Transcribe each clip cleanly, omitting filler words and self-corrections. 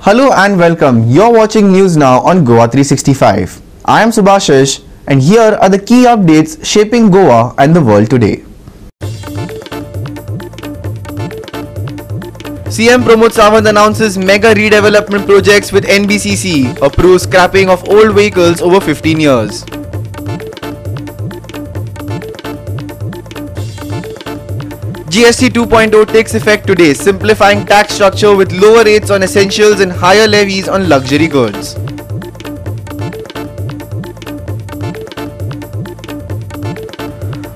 Hello and welcome. You're watching News Now on Goa365. I am Subhashish and here are the key updates shaping Goa and the world today. CM Pramod Sawant announces mega redevelopment projects with NBCC, approves scrapping of old vehicles over 15 years. GST 2.0 takes effect today, simplifying tax structure with lower rates on essentials and higher levies on luxury goods.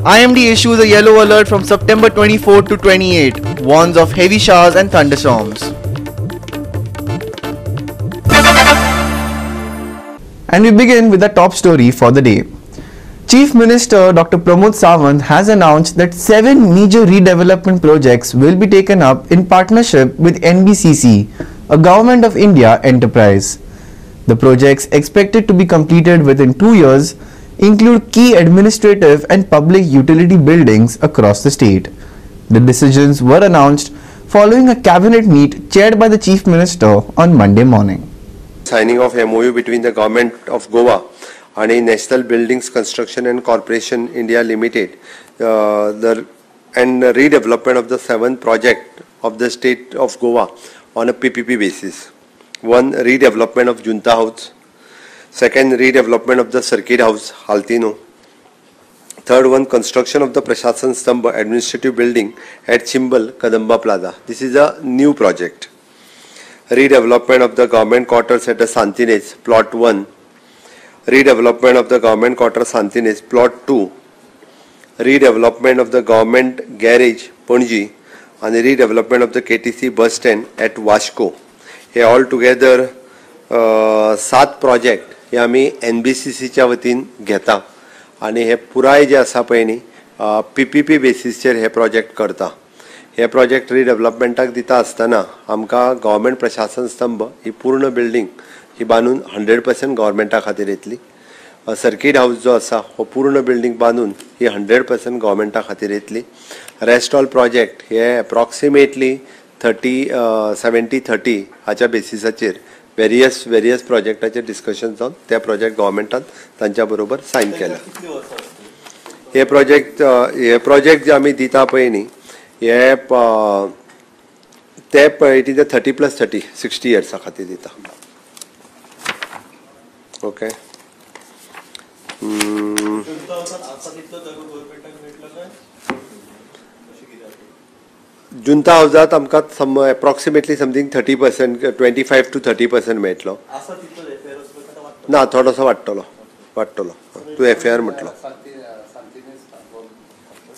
IMD issues a yellow alert from September 24 to 28, warns of heavy showers and thunderstorms. And we begin with the top story for the day. Chief Minister Dr. Pramod Sawant has announced that 7 major redevelopment projects will be taken up in partnership with NBCC, a Government of India enterprise. The projects expected to be completed within 2 years include key administrative and public utility buildings across the state. The decisions were announced following a cabinet meet chaired by the Chief Minister on Monday morning. Signing of MOU between the Government of Goa and National Buildings Construction and Corporation India Limited and redevelopment of the 7th project of the state of Goa on a PPP basis. One, redevelopment of Junta House. Second, redevelopment of the Circuit House, Haltino. Third one, construction of the Prashasan Stambha administrative building at Chimbal, Kadamba Plaza. This is a new project. Redevelopment of the government quarters at the Santines, plot 1. Redevelopment of the government quarters Santines, plot 2. Redevelopment of the government garage, Panji, and redevelopment of the KTC bus stand at Vasco. Here all together 7 project हे आम्ही NBCC च्या वतीन घेता आणि हे पुराय जे आसा पळय न्ही PPP बेसिसचेर हे project करता. हे प्रोजेक्ट रिडेवलपमेंटाक दिता आसतना आमकां गव्हर्मेंट प्रशासन स्तंभ ही पूर्ण बिल्डिंग ही बांदून 100% गव्हर्मेंटा खातीर येतली. सर्किट हाऊस जो आसा हो पूर्ण बिल्डिंग बांदून ही 100% गव्हर्मेंटा खातीर येतली. रेस्ट ऑल प्रोजेक्ट हे अप्रॉक्सिमेटली 70-30 हाच्या बेसिसाचेर वेरियस प्रोजेक्टाचेर डिस्कशन जावन त्या प्रोजेक्ट गव्हर्मेंटान तांच्या बरोबर साइन केला. हे प्रोजेक्ट जे आमी दिता पळय न्ही हे ते इट इज 30+30 60 इयर्सा खातीर दिता. ओके. जुंता हाऊसात आमकां अप्रॉक्सिमेटली समथिंग 30% 25 to 30% मेळटलो. ना थोडोसो वाडटलो तूं FAR म्हटलो.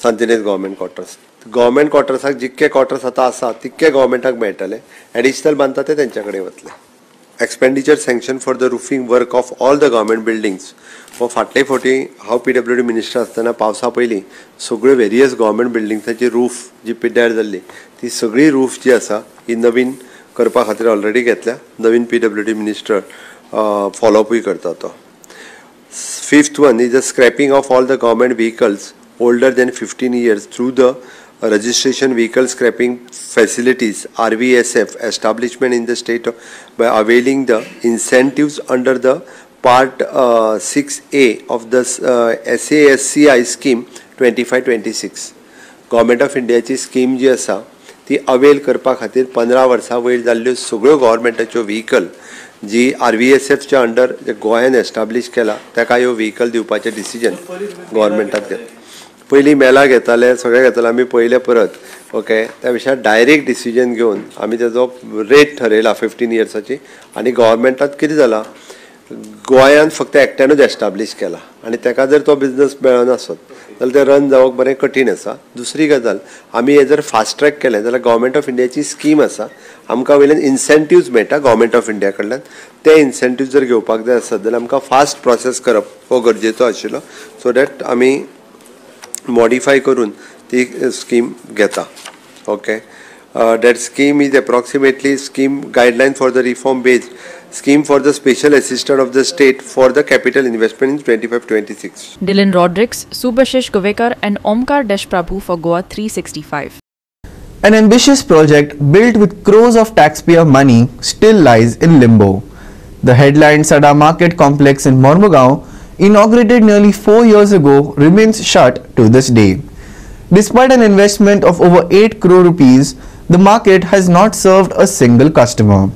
सांतिनेज गव्हर्मेंट क्वार्टर्साक जितके क्वार्टर्स आतां आसा तितके गव्हर्मेंटाक मेळटले. एडिशनल बांदता ते तेंच्या कडेन वतले. Expenditure sanction for the roofing work of all the government buildings. हो फाटले फावटी हांव PWD मिनिस्टर आसतना पावसा पयलीं सगळ्यो वेरियस गव्हर्मेंट बिल्डिंग्साची रूफ जी पिड्ड्यार जाल्ली ती सगळी रूफ जी आसा ही नवीन करपा खातीर ऑलरेडी घेतल्या. नवीन PWD मिनिस्टर फॉलोअपूय करता तो. 5th one is the scrapping of all the government vehicles older than 15 years through the registration vehicle scrapping facilities RVSF establishment in the state by availing the incentives under the part 6A of the SASCI scheme 25-26. Government of India ची scheme जी आसा ती avail करपा खातीर 15 वर्सां वयर जाल्ल्यो सगळ्यो गव्हर्मेंटाच्यो vehicle जी RVSF च्या अंडर गोंयान एस्टाब्लिश केला ताका ह्यो व्हेहिकल दिवपाचें डिसिजन गव्हर्मेंटाक घेतलें. पयलीं मेला घेताले सगळे घेताले आमी पयले परत. ओके. त्या विशयार डायरेक्ट डिसिजन घेवन आमी तेजो रेट ठरयला 15 इयर्साची आनी गव्हर्मेंटात कितें जाला गोंयान फक्त एकट्यानूच एस्टाब्लिश केला आनी ताका जर तो बिझनस मेळना आसत जाल्यार ते रन जावप बरें कठीण आसा. दुसरी गजाल आमी हे जर फास्ट ट्रॅक केलें जाल्यार गव्हर्मेंट ऑफ इंडियाची स्कीम आसा आमकां वयल्यान इन्सेंटिव्स मेळटा गव्हर्मेंट ऑफ इंडिया कडल्यान. ते इन्सेंटिव्स जर घेवपाक जाय आसत जाल्यार आमकां फास्ट प्रोसेस करप हो गरजेचो आशिल्लो सो दॅट आमी मॉडिफाय करून ती स्कीम घेता. Okay. That scheme is approximately scheme guideline for the reform based scheme for the special assistant of the state for the capital investment in 25-26. Dylan Rodrigues, Subhashish Govekar and Omkar Deshprabhu for Goa 365. An ambitious project built with crores of taxpayer money still lies in limbo. The headline Sada Market Complex in Mormugao, inaugurated nearly 4 years ago, remains shut to this day. Despite an investment of over 8 crore rupees, the market has not served a single customer.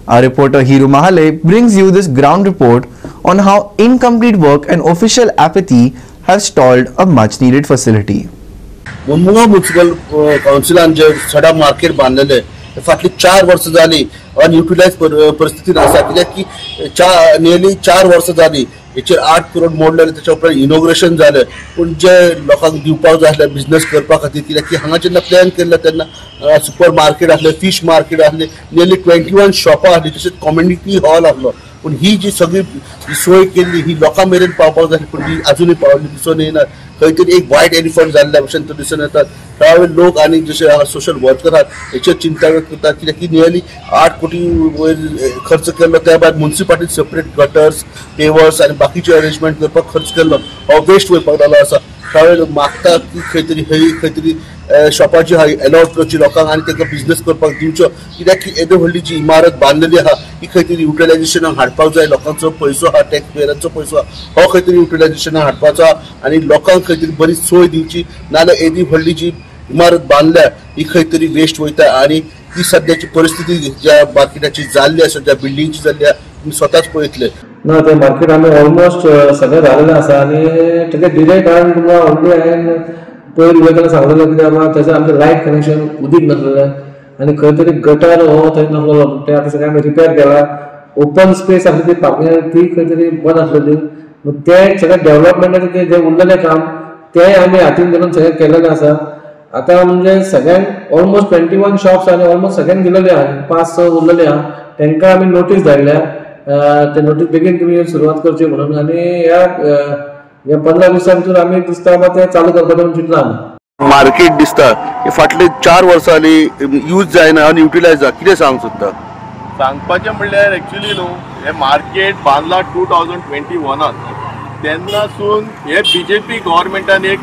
Our reporter Hiru Mahale brings you this ground report on how incomplete work and official apathy have stalled a much needed facility. Mumbai municipal काउन्सिलान जे सडा market बांधलेले फाटली 4 वर्ष जाली अनयुटिलाइज परिस्थितीत आसा कित्याक की नियरली 4 वर्ष जाली हेचेर 8 करोड मोडलेले त्याच्या उपरांत इनॉग्रेशन जाले पण जे लोकांक दिवपाक जाय आसले बिझनेस करपा खातीर कित्याक की हांगा जेन्ना प्लॅन केल्ले तेन्ना सुपर मार्केट आसले फिश मार्केट आसले नियरली 21 शॉपां आसली तशेंच कम्युनिटी हॉल आसलो पण ही जी सगळी सोय केल्ली ही लोकां मेरेन पावपाक जाय पण ती अजूनय पावली दिसून येना खंय तरी एक वायट एलिफंट जाल्ल्या भशेन तो दिसून येतात थळावे लोक आनी जशे सोशल वर्कर आहात हेचेर चिंता व्यक्त करतात कित्याक की नियरली 8 कोटी वयर खर्च केल्लो त्या भायर म्युनिसिपालिटी सेपरेट गटर्स पेवर्स आनी बाकीचे अरेंजमेंट करपाक खर्च केल्लो हो वेस्ट वयपाक लागलो आसा थळावे लोक मागतात की खंय तरी शॉपाची अलॉट करची लोकांक आनी तांकां बिझनेस करपाक दिवचो कित्याक की एदी व्हडली जी इमारत बांदलेली आहा ही खंय तरी युटिलायझेशनाक हाडपाक जाय लोकांचो पयसो आहा टॅक्स पेयरांचो पयसो हो खंय तरी युटिलायझेशनाक हाडपाचो आनी लोकांक खंय तरी बरी सोय दिवची नाल्यार एदी व्हडली जी इमारत बांदल्या ही खंय तरी वेस्ट वयता आनी ती सद्याची परिस्थिती ज्या मार्केटाची जाल्ली आसा ज्या बिल्डिंगची जाल्ली आसा तुमी स्वताच पळयतले ना ते मार्केट आमी ऑलमोस्ट सगळें जालेलें आसा आनी तेका डिले कारण तुमकां ऑलरेडी हांवें पयर उलयतना सांगलेलें कित्याक बाबा तेजें आमचें लायट कनेक्शन उदीक नासलेलें आनी खंय तरी गटर हो थंय नासलो ते आतां सगळें आमी रिपेर केला ओपन स्पेस आसली ती पार्किंग ती खंय तरी बंद आसलेली ते सगळें डेव्हलपमेंटाचें जें उरलेलें काम तें आमी हातीन धरून सगळें केलेलें आसा आतां म्हणजे सगळ्यांक ऑलमोस्ट 21 शॉप्स आनी ऑलमोस्ट सगळ्यांक दिलेले आहा 5-6 उरलेले आहा तांकां आमी नोटीस धाडल्या ते नोटीस बेगीन तुमी सुरवात करची म्हणून आनी ह्या 15 दिसां भितर आमी दिसता बाबा ते चालू करपाचें म्हणून चिंतला आमी मार्केट दिसता हे फाटले 4 वर्सां जाली यूज जायना आनी युटिलायज जाता कितें सांग सोदता सांगपाचें म्हणल्यार एक्चुअली न्हू हे मार्केट बांदला 2021 तेन्नासून हे बीजेपी गव्हर्मेंटान एक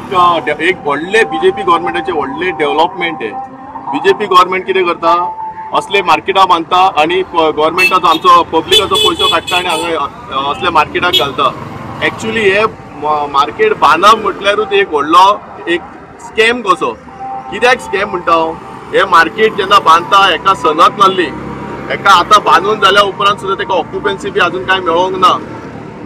व्हडले बीजेपी गव्हर्मेंटाचे व्हडले डेव्हलपमेंट आहे बीजेपी गव्हर्मेंट कितें करता असले मार्केटां बांदता आनी गव्हर्मेंटाचो आमचो पब्लिकाचो पयसो काडटा आनी हांगा असले मार्केटाक घालता एक्चुअली हे मार्केट बांदप म्हटल्यारूच एक व्हडलो एक स्कॅम कसो कित्याक स्कॅम म्हणटा हांव हे मार्केट जेन्ना बांदता हेका सनत नासली हेका आतां बांदून जाल्या उपरांत सुद्दां तेका ऑक्युपन्सी बी आजून कांय मेळोंक ना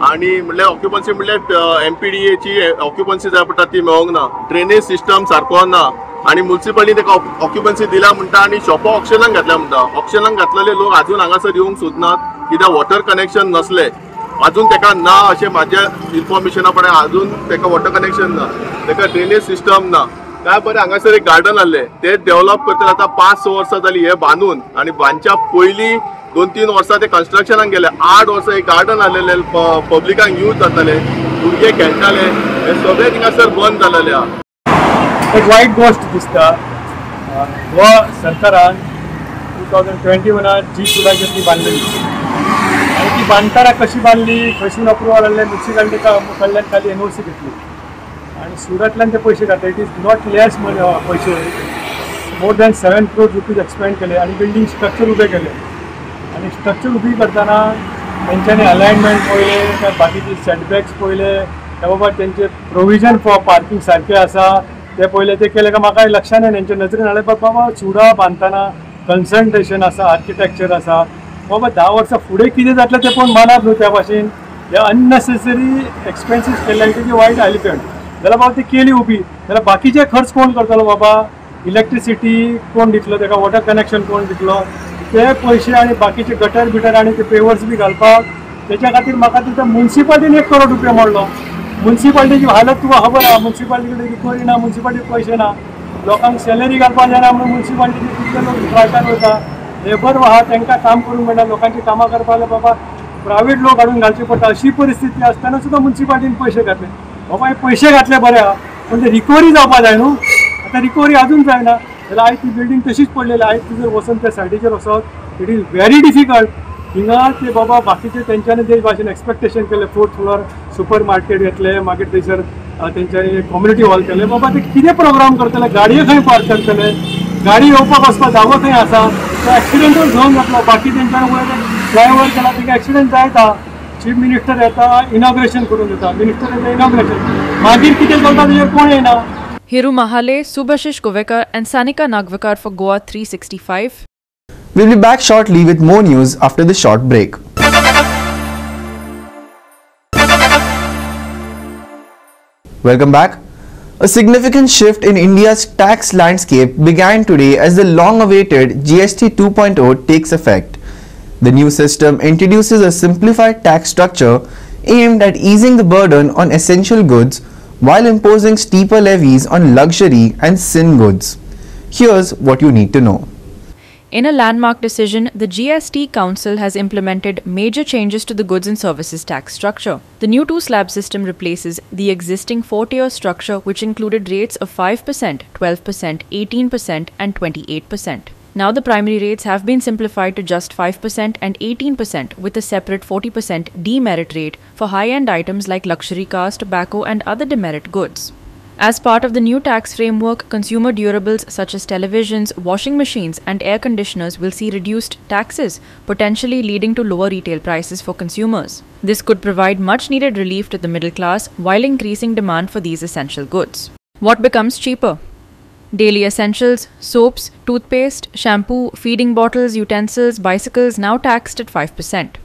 आनी म्हणल्यार ऑक्युपन्सी म्हणल्यार MPDAची ऑक्युपन्सी जाय पडटा ती मेळोंक ना ड्रेनेज सिस्टम सारको ना आनी म्युनिसिपालिटी तेका ऑक्युपन्सी दिला म्हणटा आनी शॉपां ऑक्शनाक घातल्या म्हणटा ऑक्शनाक घातलेले लोक आजून हांगासर येवंक सोदनात कित्याक वॉटर कनेक्शन नसले अजून तेका ना अशें म्हाज्या इन्फॉर्मेशना प्रमाणे अजून तेका वॉटर कनेक्शन ना तेका ड्रेनेज सिस्टम ना काय बरें हांगासर एक गार्डन आहलें ते डेव्हलप करता आतां 5-6 वर्सां जालीं हे बांदून आनी बांदच्या पयलीं 2-3 वर्सां ते कन्स्ट्रक्शनाक गेले 8 वर्सां एक गार्डन आहलेलें पब्लिकांक यूज जाताले भुरगे खेळटाले हे सगळे थिंगासर बंद जालेले आहा एक वायट गोष्ट दिसता गोवा सरकारान 2021 जी सुदारक ती बांदलेली आनी ती बांदतना कशी बांदली खंयसून अप्रुवल आसलें म्युनिसिपालिटी कडल्यान खाली NOC घेतली आनी सुरतल्यान ते पयशे घातले इट इज नॉट लेस पयशे more than 7 crore rupees expand केले आनी बिल्डींग स्ट्रक्चर उबे केले आनी स्ट्रक्चर उबी करतना तेंच्यांनी अलायनमेंट पळयले काय बाकीचे सेटबॅक्स पळयले त्या बाबा तेंचे प्रोविजन फॉर पार्किंग सारकें आसा ते पयले ते केले काय म्हाका लक्षांत येना तेंच्या नजरेन हाडले बाबा चुडा बांदतना कन्सल्टेशन आसा आर्किटेक्चर आसा बाबा 10 वर्सां फुडें कितें जातलें तें कोण मानत न्हू त्या भाशेन हे अननेसेसरी एक्सपेन्सीस केल्ले तेजी वायट एलिफंट जाल्यार बाबा ती केली उबी जाल्यार बाकीचे खर्च कोण करतलो बाबा इलेक्ट्रिसिटी कोण दितलो तेका वॉटर कनेक्शन कोण दितलो ते पयशे आनी बाकीचे गटर बिटर आनी ते पेवर्स बी घालपाक तेच्या खातीर म्हाका तिथं म्युनिसिपालिटीन 1 करोड रुपया मोडलो म्युनिसिपालिटीची हालत तुका खबर आहा म्युनिसिपालिटी कडेन रिकवरी ना म्युनिसिपालिटीक पयशे ना लोकांक सॅलरी घालपाक जायना म्हणून म्युनिसिपालिटीचे कितले लोक स्ट्रायकान वता लेबर आहा तांकां काम करूंक मेळना लोकांची कामां करपाक बाबा प्रायवेट लोक हाडून घालचे पडटा अशी परिस्थिती आसतना सुद्दां म्युनिसिपालिटीन पयशे घातले बाबा हे पयशे घातले बरे आहा पूण ते रिकवरी जावपाक जाय न्हू आतां रिकवरी अजून जायना जाल्यार आयज ती बिल्डींग तशीच पडलेली आयज ती जर वचून त्या सायडीचेर वचत इट इज व्हेरी डिफिकल्ट हिंगा ते बाबा बाकीचे तेंच्यांनी जे भाशेन एक्सपेक्टेशन केले 4th फ्लोर सुपर मार्केट घेतले मागीर थंयसर तेंच्यांनी कम्युनिटी हॉल केले बाबा ते कितें प्रोग्राम करतले गाडयो खंय पार्क करतले गाडी येवपाक वचपाक जागो थंय आसा तो एक्सिडेंटूच जावन जातलो. बाकी तेंच्यानी वयर फ्लायओव्हर केला तिका एक्सिडेंट जायता. चीफ मिनिस्टर येता इनॉग्रेशन करून येता. मिनिस्टर येता इनॉग्रेशन मागीर कितें चलता तेजेर कोण येना. Hiru Mahale, Subhashish Govekar and Sanika Nagvekar for Goa 365. We'll be back shortly with more news after the short break. Welcome back. A significant shift in India's tax landscape began today as the long-awaited GST 2.0 takes effect. The new system introduces a simplified tax structure aimed at easing the burden on essential goods while imposing steeper levies on luxury and sin goods. Here's what you need to know. In a landmark decision, the GST Council has implemented major changes to the goods and services tax structure. The new two-slab system replaces the existing four-tier structure, which included rates of 5%, 12%, 18% and 28%. Now the primary rates have been simplified to just 5% and 18% with a separate 40% demerit rate for high-end items like luxury cars, tobacco and other demerit goods. As part of the new tax framework, consumer durables such as televisions, washing machines and air conditioners will see reduced taxes, potentially leading to lower retail prices for consumers. This could provide much-needed relief to the middle class while increasing demand for these essential goods. What becomes cheaper? Daily essentials, soaps, toothpaste, shampoo, feeding bottles, utensils, bicycles now taxed at 5%.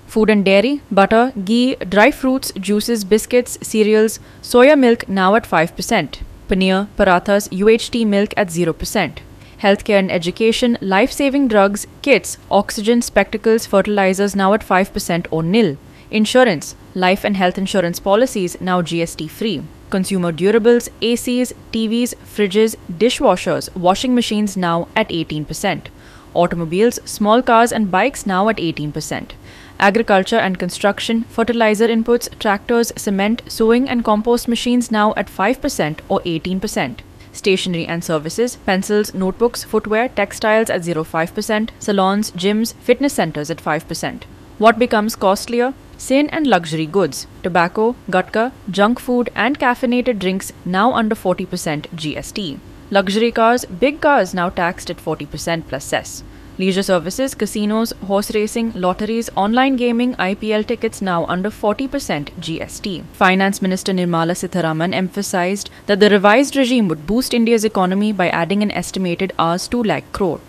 Food and dairy, butter, ghee, dry fruits, juices, biscuits, cereals, soya milk now at 5%. Paneer, parathas, UHT milk at 0%. Healthcare and education, life-saving drugs, kits, oxygen, spectacles, fertilizers now at 5% or nil. Insurance, life and health insurance policies now GST free. Consumer durables, ACs, TVs, fridges, dishwashers, washing machines now at 18%. Automobiles, small cars and bikes now at 18%. Agriculture and construction, fertilizer inputs, tractors, cement, sowing and compost machines now at 5% or 18%. Stationery and services, pencils, notebooks, footwear, textiles at 0.5%, salons, gyms, fitness centers at 5%. What becomes costlier? Sin and luxury goods, tobacco, gutka, junk food and caffeinated drinks now under 40% GST. Luxury cars, big cars now taxed at 40% plus cess. Leisure services, casinos, horse racing, lotteries, online gaming, IPL tickets now under 40% GST. Finance Minister Nirmala Sitharaman emphasized that the revised regime would boost India's economy by adding an estimated Rs 2 lakh crore,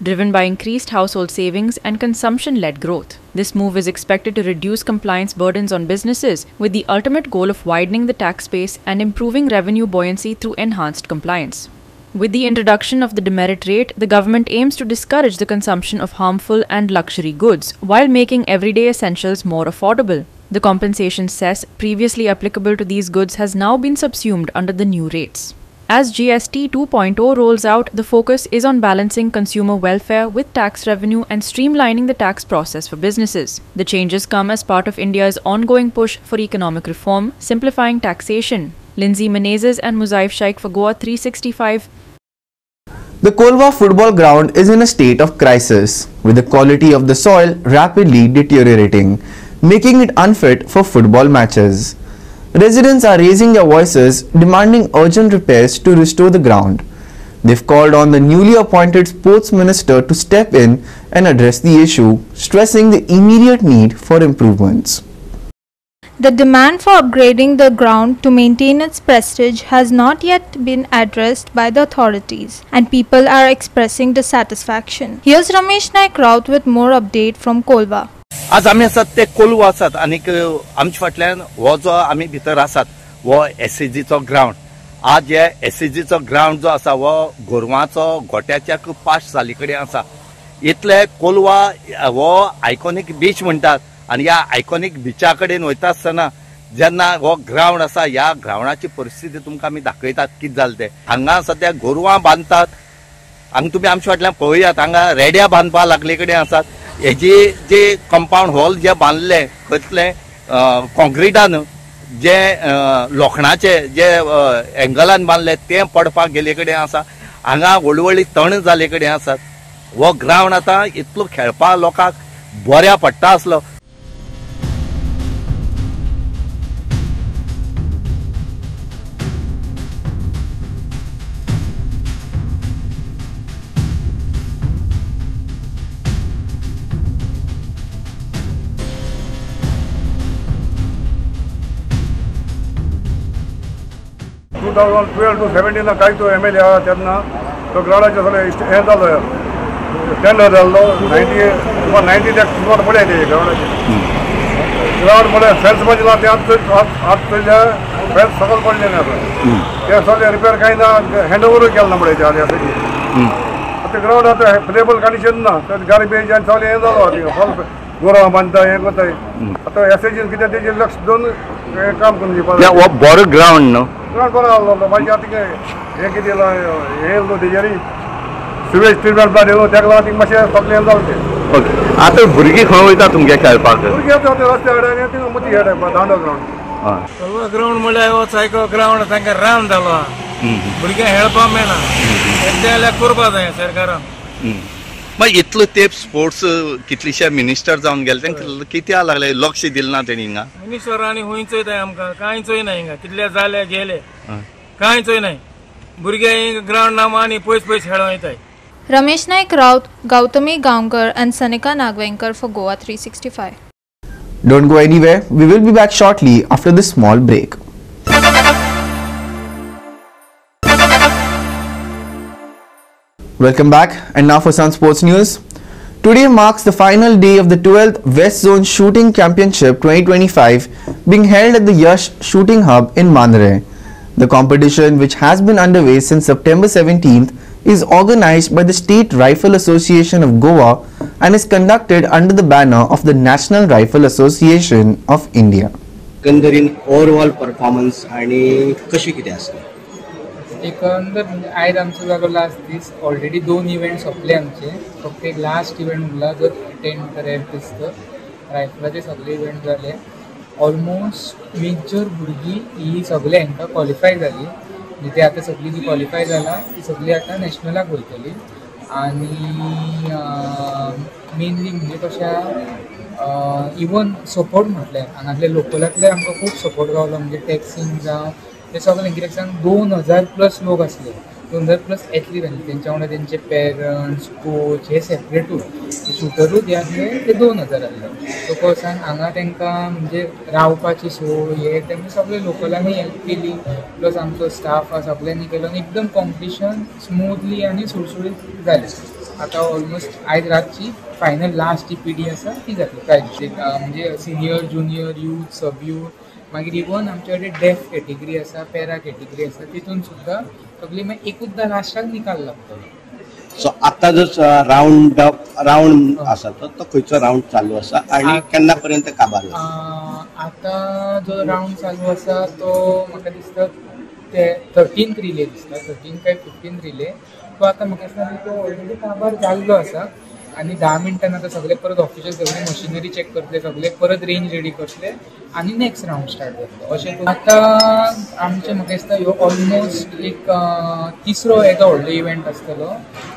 driven by increased household savings and consumption-led growth. This move is expected to reduce compliance burdens on businesses, with the ultimate goal of widening the tax base and improving revenue buoyancy through enhanced compliance. With the introduction of the demerit rate, the government aims to discourage the consumption of harmful and luxury goods, while making everyday essentials more affordable. The compensation cess previously applicable to these goods has now been subsumed under the new rates. As GST 2.0 rolls out, the focus is on balancing consumer welfare with tax revenue and streamlining the tax process for businesses. The changes come as part of India's ongoing push for economic reform, simplifying taxation. Lindsay Menezes and Muzaif Shaikh for Goa 365. The Kolva football ground is in a state of crisis, with the quality of the soil rapidly deteriorating, making it unfit for football matches. Residents are raising their voices, demanding urgent repairs to restore the ground. They've called on the newly appointed sports minister to step in and address the issue, stressing the immediate need for improvements. The demand for upgrading the ground to maintain its prestige has not yet been addressed by the authorities, and people are expressing dissatisfaction. Here's Ramesh Naik Raut with more update from Kolva. आज आमी आसात ते कोलवा आसात आनीक आमचे फाटल्यान हो जो आमी भितर आसात वो एसएजीचो ग्राउंड. आज हे एसएजीचो ग्राउंड जो आसा वो गोरवांचो गोट्याच्या पाश जाली कडेन आसा. इतले कोलवा हो आयकॉनिक बीच म्हणटात आनी ह्या आयकॉनिक बीचा कडेन वयता आसतना जेन्ना हो ग्राउंड आसा ह्या ग्राउंडाची परिस्थिती तुमकां आमी दाखयतात कितें जालें तें. हांगा सद्या गोरवां बांदतात. हांगा तुमी आमचे फाटल्यान पळयात हांगा रेड्या बांदपा लागले कडेन आसात. हेजी जे कंपाऊंड वॉल जे बांदले खंयतले कॉन्क्रिटान जे लोखणाचे जे एंगलान बांदले ते पडपाक गेले कडेन आसा. हांगा व्हडली व्हडली तण जाले कडेन आसात. हो ग्राउंड आतां इतलो खेळपा लोकांक बऱ्या पडटा आसलो. 2012 to 17 काही तो MLA आहा तेन्ना तो ग्राउंडाचे सगळे हे जालो टेंडर जाल्लो 90 लाख सुमार पडले ते ग्राउंडाचे ग्राउंड पडले फेन्स बांदला ते आत पडले फेन्स सकल पडले ना ते सगळे रिपेअर काही ना हँडओव्हर केलं ना पडे आता ग्राउंड आता प्लेबल कंडिशन ना तर गाडी बेज आणि सगळे हे जालो हॉल गोरा बांधता हे करताय आता एसएजी किती त्याचे लक्ष दोन काम करून दिवपाक बरो ग्राउंड न्हू ग्राउंड बरो आहलो मागीर आतां हे कितें हे येयलो तेजेरी सिवेज ट्रिटमेंट प्लांट येयलो तेका लागून मातशें सगळें हें जालें तें ओके आतां भुरगीं खंय वयता तुमगे खेळपाक भुरगीं आतां रस्त्या कडेन थिंगा मती खेळटाय दांडो ग्राउंड ग्राउंड म्हळ्यार हो सायको ग्राउंड तांकां रान जालो भुरग्यांक खेळपाक मेळना तें जाल्यार करपा जाय सरकारान मागीर इतलो तेंप स्पोर्ट्स कितलेशे मिनिस्टर जावन गेले तांकां कित्याक लागले लक्ष दिलें ना तेणी हिंगा मिनिस्टरांनी खूंयच चोयताय आमकां कांयच चोयना हिंगा कितले जाले गेले कांय चोयनाय भुरगे ग्राउंड नामा आनी पयस खेळों येताय Ramesh Naik Raut, Gautami Gaonkar and Sanika Nagvenkar for Goa 365. Don't go anywhere. We will be back shortly after this small break. Welcome back, and now for some sports news. Today marks the final day of the 12th West Zone Shooting Championship 2025 being held at the Yash Shooting Hub in Mandre. The competition, which has been underway since September 17th, is organized by the State Rifle Association of Goa and is conducted under the banner of the National Rifle Association of India. एकंदरीन overall performance आणि कशी कितें आसली एकंदर आयज आमचो जालो last दीस already 2 event सोंपले आमचे फक्त एक लास्ट इव्हेंट उरला जो अटेंड करेल दिसता रायफलाचे सगळे इव्हेंट जाले ऑलमोस्ट मेजर भुरगीं ही सगळे हांकां क्वॉलिफाय जाली म्हणजे ते आतां सगळीं जी क्वॉलिफाय जाला ती सगळीं आतां नॅशनलाक वयतली आनी मेनली म्हणजे कशा इवन सपोर्ट म्हटल्यार हांगातले लोकलांतले आमकां खूब सपोर्ट गावलो म्हणजे टॅक्सींग जावं ते सगळें कित्याक सांग 2000+ लोक आसले 2000+ एथलीट आसले तेंच्या वांगडा तेंचे पेरंट्स कोच हे सेपरेटूच शूटरूच जे आसले ते 2000 आसले सो कसं हांगा तांकां म्हणजे रावपाची सोय हे तेंकां सगळे लोकलांनी हेल्प केली प्लस आमचो स्टाफ आसा सगळ्यांनी केलो आनी एकदम कॉम्पिटिशन स्मूथली आनी सुळसुळीत जालें आतां ऑलमोस्ट आयज रातची फायनल लास्ट PD आसा ती जातली प्रायज म्हणजे सिनियर ज्युनियर यूथ सब यूथ मागीर इवन आमचे कडेन डेफ कॅटेगरी आसा पॅरा कॅटेगरी आसा तितून सुद्दां सगळी मागीर एकूचदां लास्टाक निकाल लागतलो सो आतां जो रावंड आसा तो खंयचो रावंड चालू आसा आनी केन्ना पर्यंत काबार आतां जो रावंड चालू आसा तो म्हाका दिसता ते 13th रिले दिसता 13 काय 15th रिले तो आतां म्हाका दिसता तो ऑलरेडी काबार जाल्लो आसा आनी 10 मिनटान आतां सगळे परत ऑफिशियल सगळे मशिनरी चेक करतले सगळे परत रेंज रेडी करतले आनी नेक्स्ट रावंड स्टार्ट जातलो अशें आतां आमचे म्हाका दिसता ह्यो ऑलमोस्ट एक तिसरो येदो व्हडलो इव्हेंट आसतलो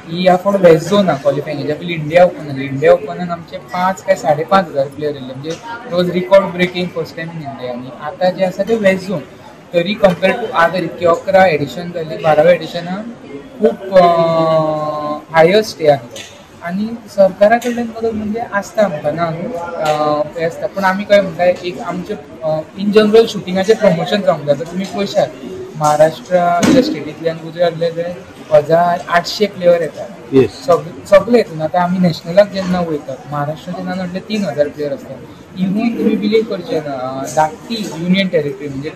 ही ह्या फावट वेस्ट झोन आहा क्वॉलिफायींग हेच्या पयलीं इंडिया ओपन आसली इंडिया ओपनान आमचे 5 काय 5,500 प्लेयर येयले म्हणजे it was record breaking first time in India आनी आतां जे आसा ते वेस्ट झोन तरी कंपेर्ड टू आदर इतकी 11 एडिशन जाली 12व्या एडिशनान खूब हायस्ट हे आसता आनी सरकारा कडल्यान मदत म्हणजे आसता आमकां ना हें आसता पूण आमी काय म्हणटा एक आमचे इन जनरल शुटिंगाचें प्रमोशन जावंक जाय तुमी पळयशात महाराष्ट्राच्या स्टेटींतल्यान गुजरातले जे 1800 प्लेयर येतात सगळे हितून आतां आमी नॅशनलाक जेन्ना वयतात महाराष्ट्राचे नान 3000 प्लेयर आसतात इवन तुमी बिलीव करचे ना धाकटी युनियन टेरिटरी म्हणजे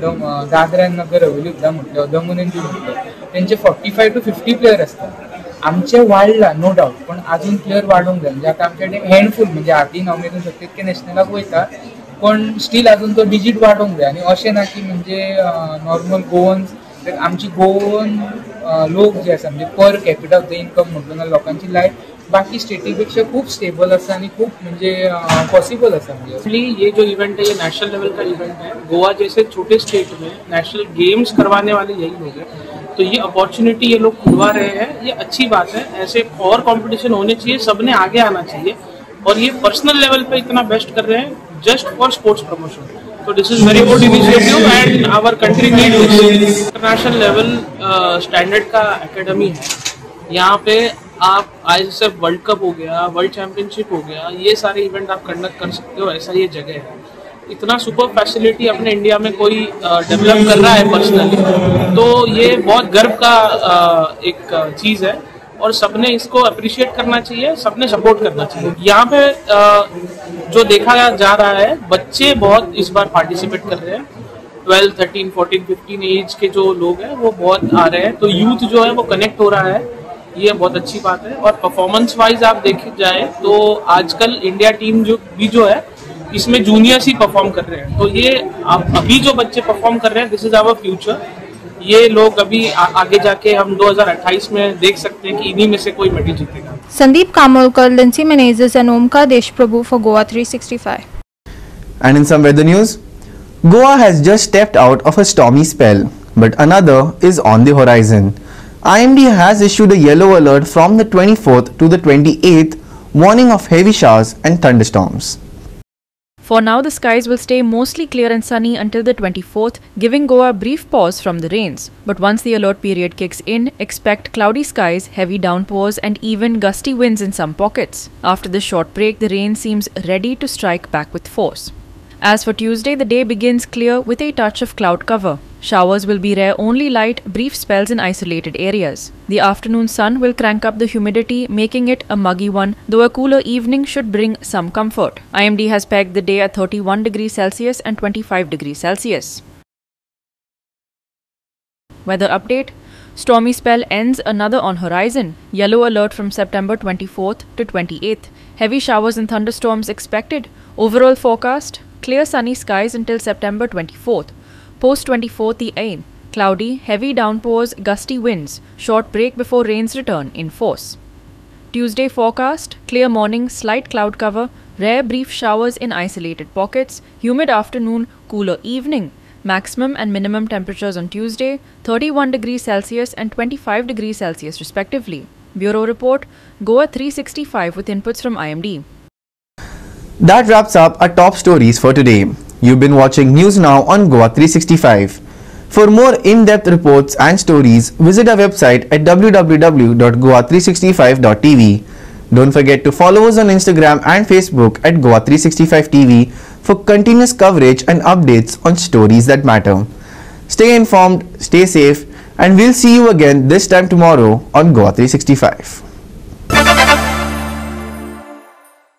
दादरा नगर हवेली सुद्दां म्हटलें दमन एंड दीव म्हटलें तेंचे 45 to 50 प्लेयर आसतात आमचे वाडला नो डाऊट पण अजून प्लेयर वाढूंक जाय म्हणजे आतां आमचे कडेन हँडफूल म्हणजे हाती हांव मेळूंक शकता इतके नॅशनलाक वयता पण स्टील अजून तो डिजीट वाडोवंक जाय आनी अशें ना की म्हणजे नॉर्मल गोवन्स आमची गोवन लोक जे आसा म्हणजे per capita of the income म्हटलं ना लोकांची लायफ बाकी स्टेटी पेक्षा खूब स्टेबल आसा आनी खूब म्हणजे पॉसिबल आसा म्हणजे ये जो इवेंट है ये नेशनल लेवल का इवेंट है गोवा जैसे छोटे स्टेट में नेशनल गेम्स करवाने वाले यही लोग हैं तो ये अपॉर्चुनिटी ये लोग खुलवा रहे हैं ये अच्छी बात है ऐसे और कंपटीशन होने चाहिए सबने आगे आना चाहिए और ये पर्सनल लेवल पे इतना बेस्ट कर रहे हैं जस्ट फॉर स्पोर्ट्स प्रमोशन तो this is very good initiative and our country need international level standard का एकेडमी है यहाँ पे आप ISSF वर्ल्ड कप हो गया वर्ल्ड चैंपियनशिप हो गया ये सारे इवेंट आप कंडक्ट कर सकते हो ऐसा ये जगह है इतना सुपर फैसिलिटी अपने इंडिया में कोई डेवलप कर रहा है पर्सनली, तो ये बहुत गर्व का एक चीज़ है और सबने इसको अप्रिशिएट करना चाहिए, सबने सपोर्ट करना चाहिए। यहाँ पे जो देखा जा रहा है, बच्चे बहुत इस बार पार्टिसिपेट कर रहे हैं। 12, 13, 14, 15 एज के जो लोग हैं वो बहुत आ रहे हैं, तो यूथ जो है वो कनेक्ट हो रहा है, ये बहुत अच्छी बात है। और परफॉर्मेंस वाइज आप देखे जाए तो आजकल इंडिया टीम जो है इसमें जूनियर्स ही परफॉर्म कर रहे हैं, तो ये अभी जो बच्चे परफॉर्म कर रहे हैं, दिस इज आवर फ्यूचर। ये लोग अभी आगे जाके हम 2028 में देख सकते हैं कि इन्हीं में से कोई मेडल जीतेगा। Sandeep Kamolkar, Lindsay Menezes and Omkar Deshprabhu for Goa 365. And in some weather news, Goa has just stepped out of a stormy spell, but another is on the horizon. IMD has issued a yellow alert from the 24th to the 28th, warning of heavy showers and thunderstorms. For now, the skies will stay mostly clear and sunny until the 24th, giving Goa a brief pause from the rains. But once the alert period kicks in, expect cloudy skies, heavy downpours and even gusty winds in some pockets. After this short break, the rain seems ready to strike back with force. As for Tuesday, the day begins clear with a touch of cloud cover. Showers will be rare, only light, brief spells in isolated areas. The afternoon sun will crank up the humidity, making it a muggy one, though a cooler evening should bring some comfort. IMD has pegged the day at 31 degrees Celsius and 25 degrees Celsius. Weather update. Stormy spell ends, another on horizon. Yellow alert from September 24th to 28th. Heavy showers and thunderstorms expected. Overall forecast, clear sunny skies until September 24th. Post 24th the aim. Cloudy, heavy downpours, gusty winds. Short break before rains return in force. Tuesday forecast, clear morning, slight cloud cover, rare brief showers in isolated pockets, humid afternoon, cooler evening. Maximum and minimum temperatures on Tuesday, 31 degrees Celsius and 25 degrees Celsius respectively. Bureau report, Goa 365 with inputs from IMD. That wraps up our top stories for today. You've been watching News Now on Goa 365. For more in-depth reports and stories, visit our website at www.goa365.tv. Don't forget to follow us on Instagram and Facebook at Goa365TV for continuous coverage and updates on stories that matter. Stay informed, stay safe, and we'll see you again this time tomorrow on Goa 365.